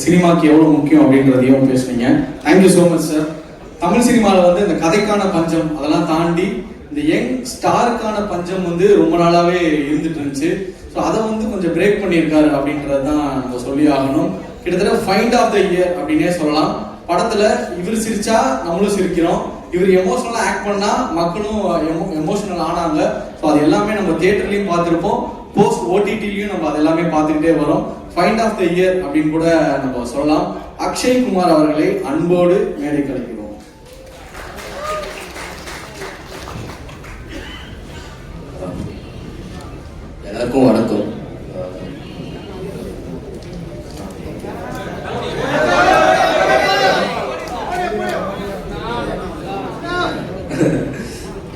சினிமாக்கு எவ்வளவு முக்கியம் அப்படின்றதையும் பேசுனீங்க. Thank you so much sir. Tamil சினிமாவில் வந்து இந்த கதைக்கான பஞ்சம் அதெல்லாம் தாண்டி இந்த யங் ஸ்டாருக்கான பஞ்சம் வந்து ரொம்ப நாளாவே இருந்துட்டு இருந்துச்சு. ஸோ அதை வந்து கொஞ்சம் பிரேக் பண்ணியிருக்காரு அப்படின்றது தான் நம்ம சொல்லி ஆகணும். கிட்டத்தட்ட ஃபைண்ட் ஆஃப் த இயர் அப்படின்னே சொல்லலாம். படத்துல இவர் சிரிச்சா நம்மளும் சிரிக்கிறோம், இவர் எமோஷனலா ஆக்ட் பண்ணா மக்களும் எமோஷனல் ஆனாங்க. ஸோ அது எல்லாமே நம்ம தியேட்டர்லயும் பார்த்துருப்போம், போஸ்ட் ஓடிடிலையும் நம்ம அது எல்லாமே பார்த்துக்கிட்டே வரோம். ஃபைண்ட் ஆஃப் த இயர் அப்படின்னு கூட நம்ம சொல்லலாம். அக்ஷய் குமார் அவர்களை அன்போடு மேடை கலைக்கிறோம். எல்லாருக்கும் வணக்கம்.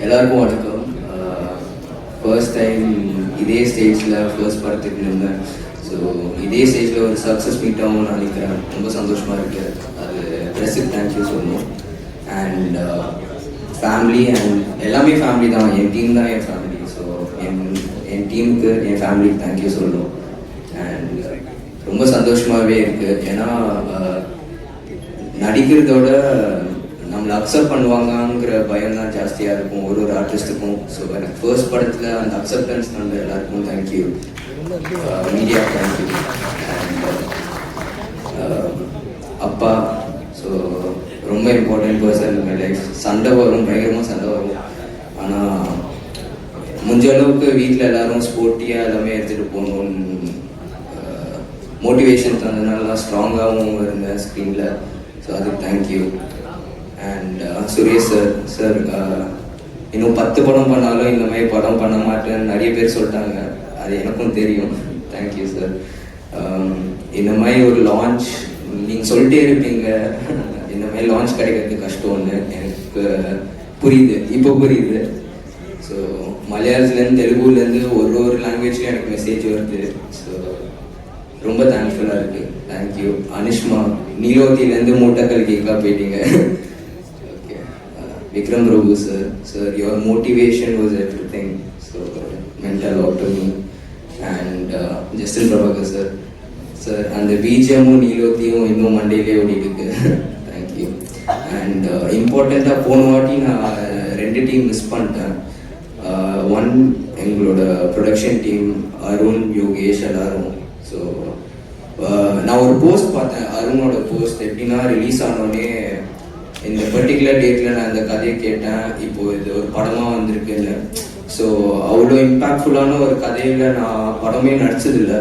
எல்லாருக்கும் வணக்கம். ஃபர்ஸ்ட் டைம் இதே ஸ்டேஜில் ஃபர்ஸ்ட் படத்துக்கு இருந்தேன். ஸோ இதே ஸ்டேஜில் ஒரு சக்ஸஸ் மீட் ஆகும்னு நினைக்கிறேன். ரொம்ப சந்தோஷமாக இருக்குது. அது ப்ரெஸ்ஸுக்கு தேங்க்யூ சொல்லணும். அண்ட் ஃபேமிலி அண்ட் எல்லாமே ஃபேமிலி தான். என் டீம் தான் என் ஃபேமிலி. ஸோ என் டீமுக்கு என் ஃபேமிலிக்கு தேங்க்யூ சொல்லணும். அண்ட் ரொம்ப சந்தோஷமாகவே இருக்குது. ஏன்னா நடிக்கிறதோட நம்மளை அக்செப்ட் பண்ணுவாங்கங்கிற பயம் தான் ஜாஸ்தியாக இருக்கும் ஒரு ஆர்டிஸ்ட்டுக்கும். ஸோ எனக்கு ஃபர்ஸ்ட் படத்தில் அந்த அக்செப்டன்ஸ் தந்த எல்லாருக்கும் தேங்க்யூ. Media thank you. அண்ட் அப்பா, ஸோ ரொம்ப important person in my life. சண்டை வரும், பயங்கரமாக சண்டை வரும். ஆனால் முடிஞ்ச அளவுக்கு வீட்டில் எல்லாரும் ஸ்போர்ட்டியாக எல்லாமே எடுத்துகிட்டு போகணும்னு மோட்டிவேஷன் தந்ததுனால தான் ஸ்ட்ராங்காகவும் இருந்தேன் ஸ்க்ரீனில். ஸோ அதுக்கு தேங்க்யூ. அண்ட் சுரேஷ் சார் இன்னும் 10 படம் பண்ணாலும் இந்த மாதிரி படம் பண்ண மாட்டேன்னு நிறைய பேர் சொல்லிட்டாங்க. அது எனக்கும் தெரியும். Thank you sir. இந்த மாதிரி ஒரு லான்ச் நீங்கள் சொல்லிட்டே இருப்பீங்க, இந்த மாதிரி லான்ச் கிடைக்கிறது கஷ்டம்னு எனக்கு புரியுது, இப்போ புரியுது. ஸோ மலையாளத்துலேருந்து தெலுங்குலேருந்து ஒரு லாங்குவேஜ்லேயும் எனக்கு மெசேஜ் வருது. ஸோ ரொம்ப தேங்க்ஃபுல்லாக இருக்குது. தேங்க்யூ. அனுஷ்மா, நீலோத்திலேருந்து மூட்டக்கல் கேக்கா போயிட்டீங்க. Okay. Vikram Prabhu sir, your motivation was everything. So meant a lot to me. And Justin Prabhakar sir அந்த பிஜிஎம்மும் நீலோத்தியும் இன்னும் மண்டேலே ஓடிட்டு தேங்க்யூ. அண்ட் இம்பார்ட்டண்ட்டாக போன வாட்டி நான் 2 டீம் மிஸ் பண்ணிட்டேன். ஒன் எங்களோட ப்ரொடக்ஷன் டீம், அருண், யோகேஷ் எல்லாரும். ஸோ நான் ஒரு போஸ்ட் பார்த்தேன், அருணோட போஸ்ட். எப்படின்னா ரிலீஸ் ஆனோடனே இந்த பர்டிகுலர் டேட்டில் நான் இந்த கதையை கேட்டேன், இப்போது இது ஒரு படமாக வந்திருக்குன்னு. ஸோ அவ்வளோ இம்பேக்ட்ஃபுல்லான ஒரு கதையில் நான் படமே நடிச்சதில்லை.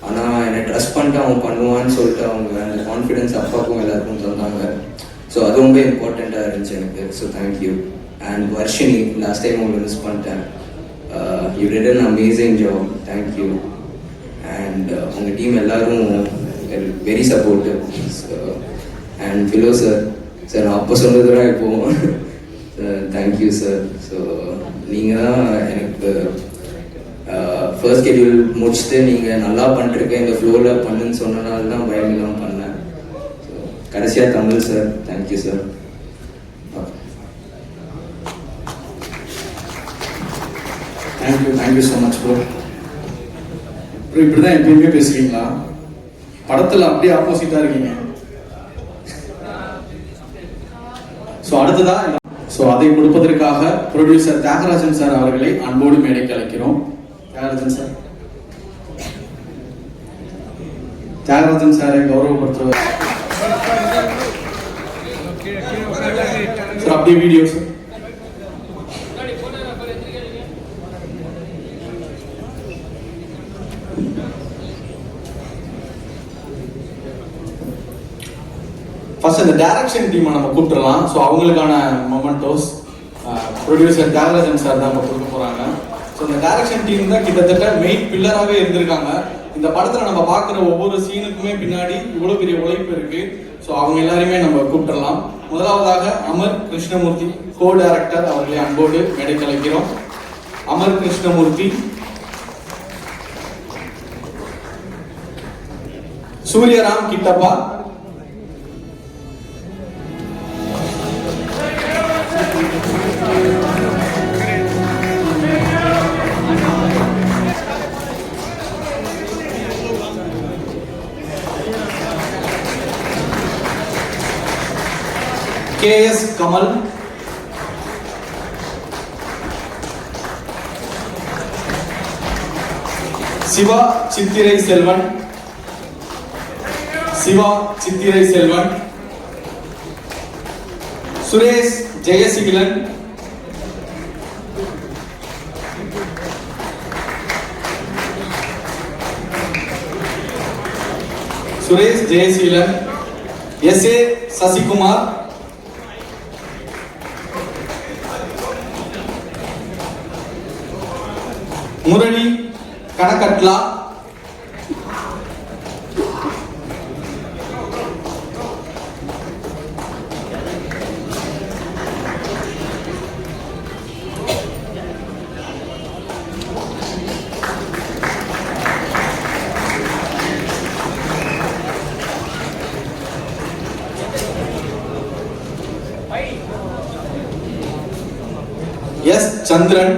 ஆனால் என்னை ட்ரஸ்ட் பண்ணிட்டு அவன் பண்ணுவான்னு சொல்லிட்டு அவங்க அந்த கான்ஃபிடென்ஸ் அப்பாவுக்கும் எல்லாருக்கும் தந்தாங்க. ஸோ அது ரொம்ப இம்பார்ட்டண்ட்டாக இருந்துச்சு எனக்கு. So thank you. And Varshini, last time உங்களை மிஸ் பண்ணிட்டேன். You did an amazing job. Thank you. And உங்கள் டீம் எல்லாரும் very supportive. So and Philo sir நான் அப்போ சொன்னதுனா இப்போது தேங்க்யூ சார். ஸோ நீங்கள் தான் எனக்கு ஃபர்ஸ்ட் ஷெட்யூல் முடிச்சுட்டு நீங்கள் நல்லா பண்ணிட்டுருக்க, இந்த ஃப்ளோவில் பண்ணுன்னு சொன்னனால தான் பயம் இல்லாமல் பண்ணேன். ஸோ கடைசியாக Tamil sir, thank you sir. Thank you so much bro. Bro இப்படி தான் எப்பயுமே பேசுவீங்களா? படத்தில் அப்படியே ஆப்போசிட்டாக இருக்கீங்க. ஸோ அடுத்ததான் அதை கொடுப்பதற்காக ப்ரொடியூசர் தியாகராஜன் சார் அவர்களை அன்போடு மேடைக்கு அழைக்கிறோம். தியாகராஜன் சாரை கௌரவப்படுத்துவார் சார். அப்படியே வீடியோ சார். ஃபர்ஸ்ட் இந்த டைரக்ஷன் டீமை நம்ம கூப்பிட்டுலாம். ஸோ அவங்களுக்கான மொமெண்டோஸ் ப்ரொடியூசர் தியாகராஜன் சார் தான் இப்போ கொடுக்க போகிறாங்க. ஸோ இந்த டைரக்ஷன் டீம் தான் கிட்டத்தட்ட மெயின் பில்லராகவே இருந்திருக்காங்க. இந்த படத்தில் நம்ம பார்க்குற ஒவ்வொரு சீனுக்குமே பின்னாடி இவ்வளோ பெரிய உழைப்பு இருக்குது. ஸோ அவங்க எல்லாருமே நம்ம கூப்பிட்டுடலாம். முதலாவதாக அமர் கிருஷ்ணமூர்த்தி, கோ டைரக்டர் அவர்களை அன்போடு மேடைக்கு அழைக்கிறோம். Amar Krishnamurthy. Suryaram Kittappa, KS Kamal, Siva Chittirai Selvan, Siva Chittirai Selvan, Suresh Jayasigilan, Suresh Jayasigilan, S.A. Sasikumar, Murali Kanakatla, S. Chandran,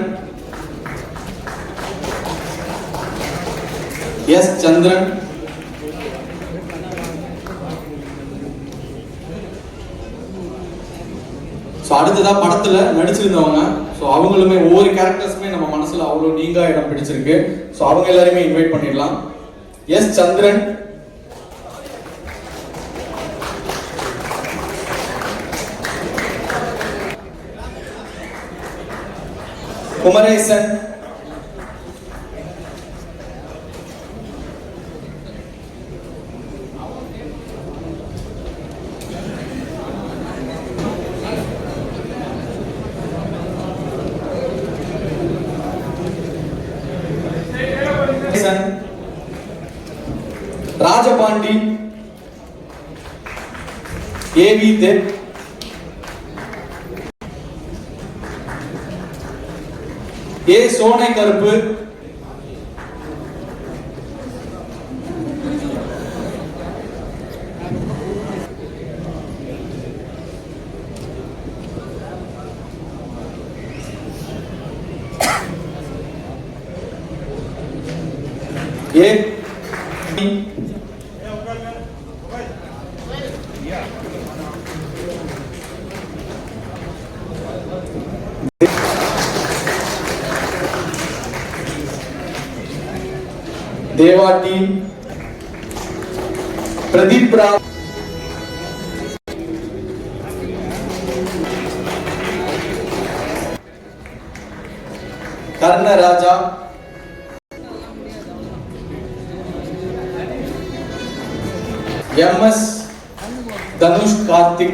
S. Chandran, so அடுத்ததா படத்துல நடிச்சிருந்தவங்க, ஸோ அவங்களுமே ஒவ்வொரு கேரக்டர்ஸுமே நம்ம மனசுல அவ்வளோ நீங்கா இடம் பிடிச்சிருக்கு. ஸோ அவங்க எல்லாருமே இன்வைட் பண்ணிடலாம். எஸ் சந்திரன், குமரேசன், ராஜபாண்டி, ஏவி தேவ், ஏ சோனை கருப்பு, ஏ देवा टीम, प्रदीप राव, कर्ण राजा, MS धनुष कार्तिक,